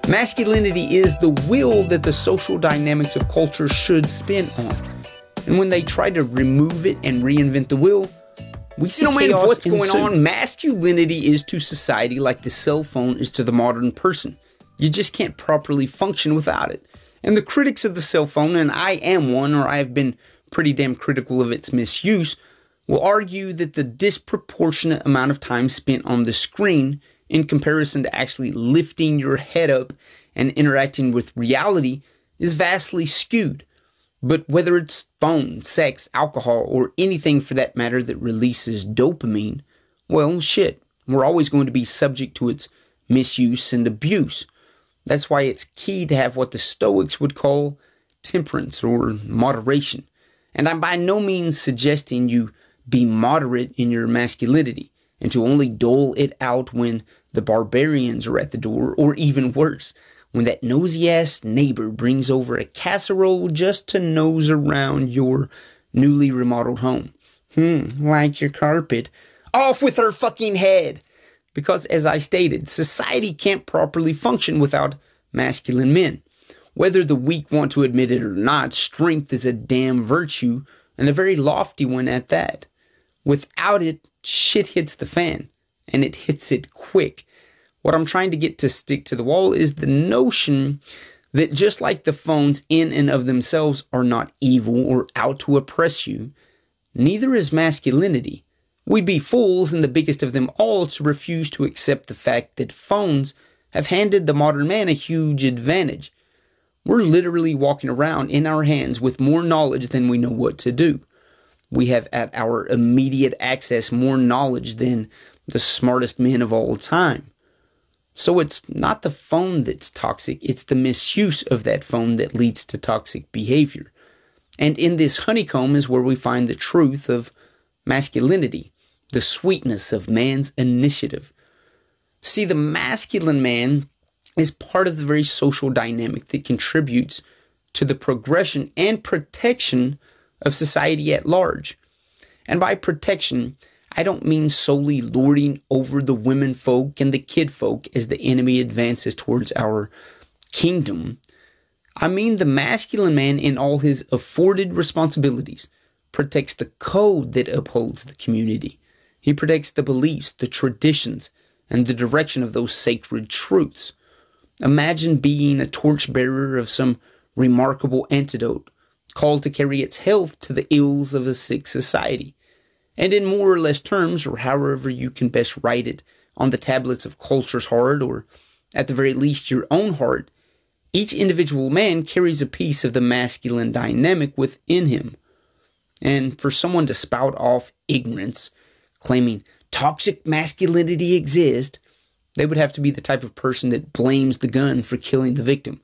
Masculinity is the will that the social dynamics of culture should spin on. And when they try to remove it and reinvent the will, we see chaos what's going on? Masculinity is to society like the cell phone is to the modern person. You just can't properly function without it. And the critics of the cell phone, and I am one, or I have been pretty damn critical of its misuse, will argue that the disproportionate amount of time spent on the screen in comparison to actually lifting your head up and interacting with reality is vastly skewed. But whether it's phone, sex, alcohol, or anything for that matter that releases dopamine, well, shit, we're always going to be subject to its misuse and abuse. That's why it's key to have what the Stoics would call temperance or moderation. And I'm by no means suggesting you be moderate in your masculinity and to only dole it out when the barbarians are at the door, or even worse, when that nosy-ass neighbor brings over a casserole just to nose around your newly remodeled home. Like your carpet. Off with her fucking head! Because, as I stated, society can't properly function without masculine men. Whether the weak want to admit it or not, strength is a damn virtue, and a very lofty one at that. Without it, shit hits the fan, and it hits it quick. What I'm trying to get to stick to the wall is the notion that just like the phones in and of themselves are not evil or out to oppress you, neither is masculinity. We'd be fools, and the biggest of them all, to refuse to accept the fact that phones have handed the modern man a huge advantage. We're literally walking around in our hands with more knowledge than we know what to do. We have at our immediate access more knowledge than the smartest men of all time. So it's not the phone that's toxic, it's the misuse of that phone that leads to toxic behavior. And in this honeycomb is where we find the truth of masculinity, the sweetness of man's initiative. See, the masculine man is part of the very social dynamic that contributes to the progression and protection of society at large. And by protection, I don't mean solely lording over the women folk and the kid folk as the enemy advances towards our kingdom. I mean the masculine man in all his afforded responsibilities protects the code that upholds the community. He protects the beliefs, the traditions, and the direction of those sacred truths. Imagine being a torchbearer of some remarkable antidote, called to carry its health to the ills of a sick society. And in more or less terms, or however you can best write it on the tablets of culture's heart, or at the very least your own heart, each individual man carries a piece of the masculine dynamic within him. And for someone to spout off ignorance, claiming toxic masculinity exists, they would have to be the type of person that blames the gun for killing the victim,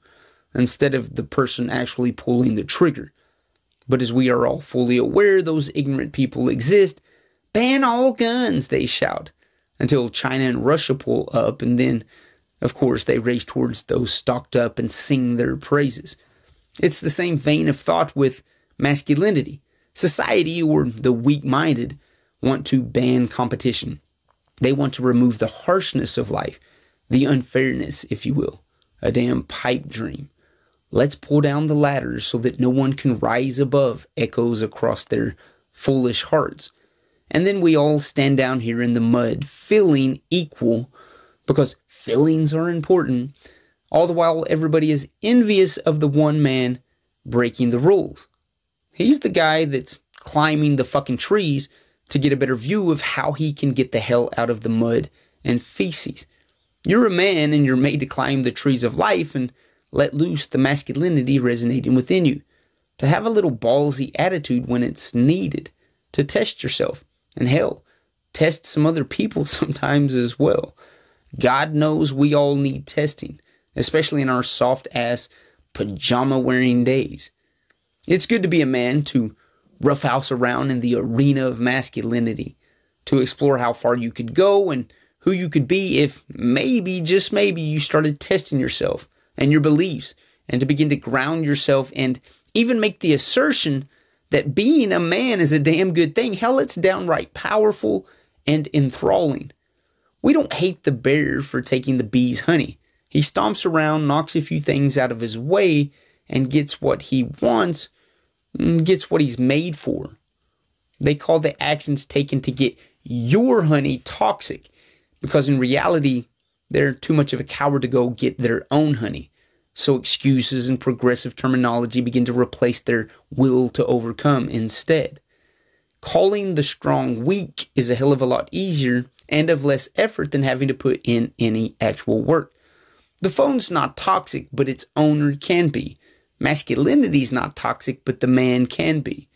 instead of the person actually pulling the trigger. But as we are all fully aware, those ignorant people exist. Ban all guns, they shout, until China and Russia pull up, and then, of course, they race towards those stocked up and sing their praises. It's the same vein of thought with masculinity. Society, or the weak-minded, want to ban competition. They want to remove the harshness of life, the unfairness, if you will, a damn pipe dream. Let's pull down the ladders so that no one can rise above, echoes across their foolish hearts. And then we all stand down here in the mud, feeling equal, because feelings are important, all the while everybody is envious of the one man breaking the rules. He's the guy that's climbing the fucking trees to get a better view of how he can get the hell out of the mud and feces. You're a man and you're made to climb the trees of life and let loose the masculinity resonating within you, to have a little ballsy attitude when it's needed, to test yourself, and hell, test some other people sometimes as well. God knows we all need testing, especially in our soft-ass, pajama-wearing days. It's good to be a man, to roughhouse around in the arena of masculinity, to explore how far you could go and who you could be if maybe, just maybe, you started testing yourself and your beliefs, and to begin to ground yourself and even make the assertion that being a man is a damn good thing. Hell, it's downright powerful and enthralling. We don't hate the bear for taking the bee's honey. He stomps around, knocks a few things out of his way, and gets what he wants, gets what he's made for. They call the actions taken to get your honey toxic, because in reality, they're too much of a coward to go get their own honey. So excuses and progressive terminology begin to replace their will to overcome instead. Calling the strong weak is a hell of a lot easier and of less effort than having to put in any actual work. The phone's not toxic, but its owner can be. Masculinity's not toxic, but the man can be.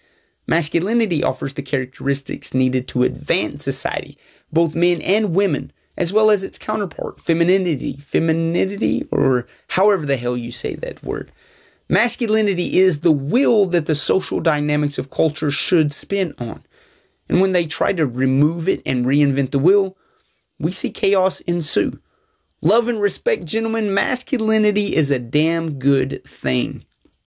Masculinity offers the characteristics needed to advance society, both men and women, as well as its counterpart, femininity, or however the hell you say that word. Masculinity is the will that the social dynamics of culture should spin on. And when they try to remove it and reinvent the will, we see chaos ensue. Love and respect, gentlemen, masculinity is a damn good thing.